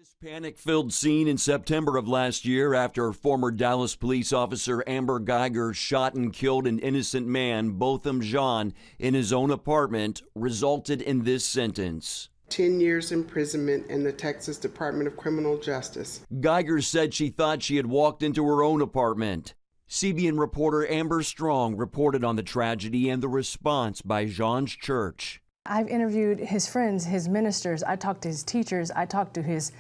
This panic-filled scene in September of last year after former Dallas police officer Amber Guyger shot and killed an innocent man, Brandt Jean, in his own apartment, resulted in this sentence. 10 years imprisonment in the Texas Department of Criminal Justice. Guyger said she thought she had walked into her own apartment. CBN reporter Amber Strong reported on the tragedy and the response by Jean's church. I've interviewed his friends, his ministers, I talked to his teachers, I talked to his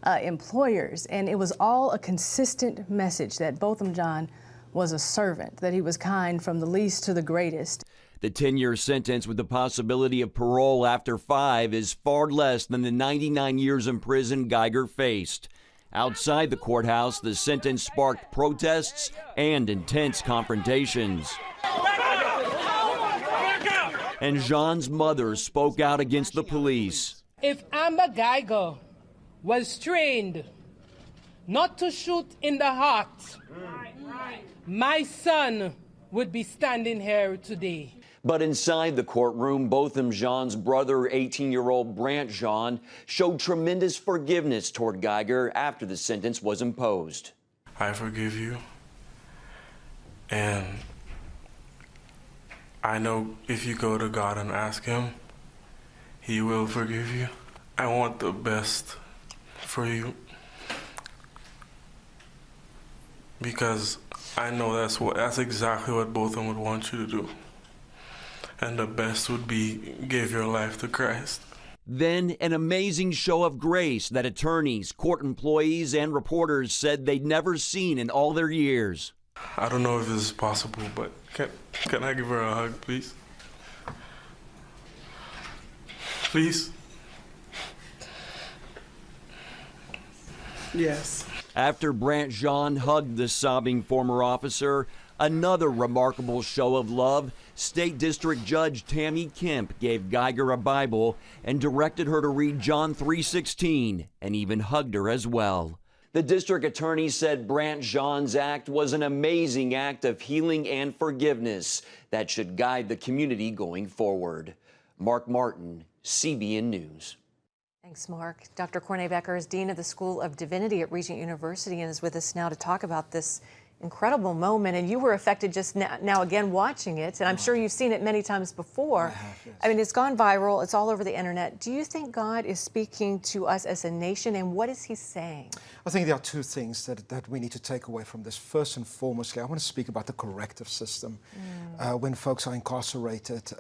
employers, and it was all a consistent message that Brandt Jean was a servant, that he was kind from the least to the greatest. The 10-year sentence with the possibility of parole after 5 is far less than the 99 years in prison Guyger faced. Outside the courthouse, the sentence sparked protests and intense confrontations. And Jean's mother spoke out against the police. If Amber Guyger was trained not to shoot in the heart, my son would be standing here today. But inside the courtroom, Brandt Jean's brother, 18-year-old Brandt Jean, showed tremendous forgiveness toward Guyger after the sentence was imposed. I forgive you, and I know if you go to God and ask Him, He will forgive you. I want the best for you, because I know that's exactly what both of them would want you to do. And the best would be give your life to Christ. Then an amazing show of grace that attorneys, court employees, and reporters said they'd never seen in all their years. I don't know if this is possible, but can I give her a hug, please? Please? Yes. After Brandt Jean hugged the sobbing former officer, another remarkable show of love, State District Judge Tammy Kemp gave Guyger a Bible and directed her to read John 3:16 and even hugged her as well. The district attorney said Brandt Jean's act was an amazing act of healing and forgiveness that should guide the community going forward. Mark Martin, CBN News. Thanks, Mark. Dr. Corne Bekker is Dean of the School of Divinity at Regent University and is with us now to talk about this incredible moment. And you were affected just now again watching it, and I'm sure you've seen it many times before. I have, yes. I mean, it's gone viral. It's all over the internet. Do you think God is speaking to us as a nation, and what is He saying? I think there are two things that we need to take away from this. First and foremost, I want to speak about the corrective system. When folks are incarcerated,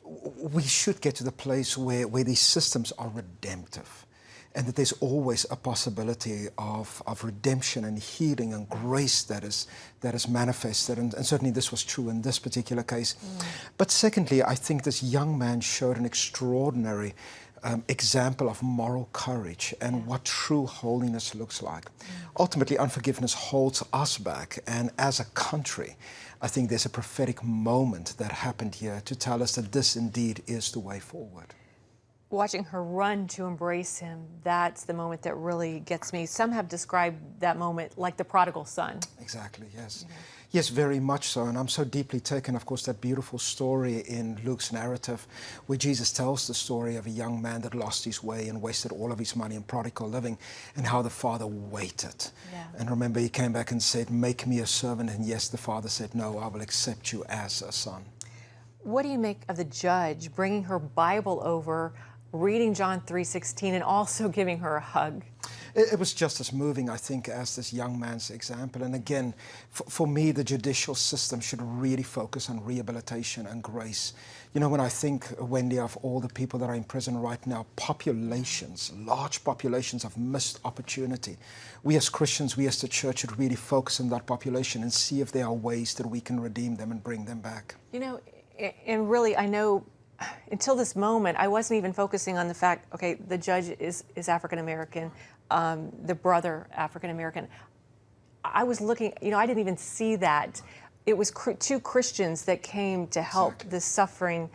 we should get to the place where these systems are redemptive, and that there's always a possibility of redemption and healing and grace that is manifested, and certainly this was true in this particular case. But secondly, I think this young man showed an extraordinary example of moral courage and what true holiness looks like. Ultimately, unforgiveness holds us back, and as a country, I think there's a prophetic moment that happened here to tell us that this indeed is the way forward. Watching her run to embrace him, that's the moment that really gets me. Some have described that moment like the prodigal son. Exactly, yes. Yes, very much so. And I'm so deeply taken, of course, that beautiful story in Luke's narrative where Jesus tells the story of a young man that lost his way and wasted all of his money in prodigal living, and how the father waited. And remember, he came back and said, "Make me a servant." And yes, the father said, "No, I will accept you as a son." What do you make of the judge bringing her Bible over, reading John 3:16, and also giving her a hug? It was just as moving, I think, as this young man's example. And again, for me, the judicial system should really focus on rehabilitation and grace. You know, when I think, Wendy, of all the people that are in prison right now, populations, large populations have missed opportunity. We as Christians, we as the church should really focus on that population and see if there are ways that we can redeem them and bring them back. You know, and really, I know until this moment, I wasn't even focusing on the fact, okay, the judge is African-American, the brother African-American. I was looking, you know, I didn't even see that. It was two Christians that came to help this suffering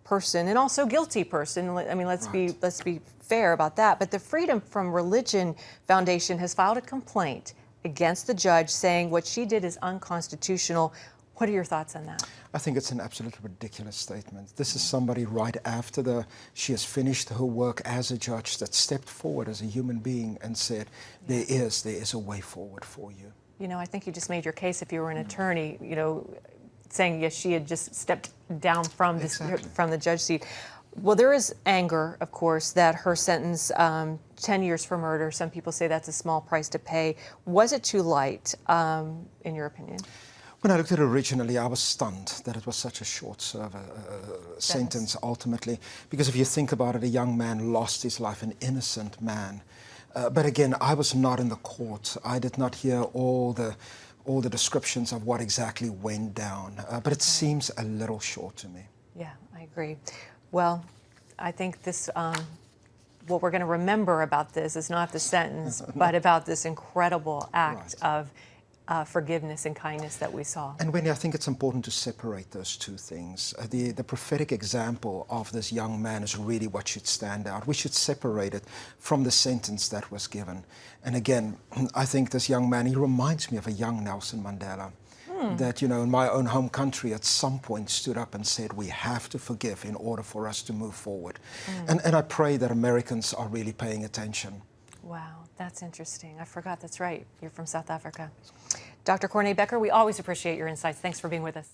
person and also guilty person. I mean, let's be fair about that. But the Freedom from Religion Foundation has filed a complaint against the judge saying what she did is unconstitutional. What are your thoughts on that? I think it's an absolutely ridiculous statement. This is somebody right after she has finished her work as a judge that stepped forward as a human being and said, there is a way forward for you. You know, I think you just made your case if you were an attorney, you know, saying, yes, she had just stepped down from from the judge seat. Well, there is anger, of course, that her sentence, 10 years for murder, some people say that's a small price to pay. Was it too light, in your opinion? When I looked at it originally, I was stunned that it was such a short sentence ultimately. Because if you think about it, a young man lost his life, an innocent man. But again, I was not in the court. I did not hear all the descriptions of what exactly went down. But it seems a little short to me. Yeah, I agree. Well, I think this, what we're going to remember about this is not the sentence, but about this incredible act of forgiveness and kindness that we saw. And Wendy, I think it's important to separate those two things. The prophetic example of this young man is really what should stand out. We should separate it from the sentence that was given. And again, I think this young man, he reminds me of a young Nelson Mandela. That, you know, in my own home country at some point stood up and said, we have to forgive in order for us to move forward. And I pray that Americans are really paying attention. Wow, that's interesting. I forgot, that's right. You're from South Africa. Dr. Corne Bekker, we always appreciate your insights. Thanks for being with us.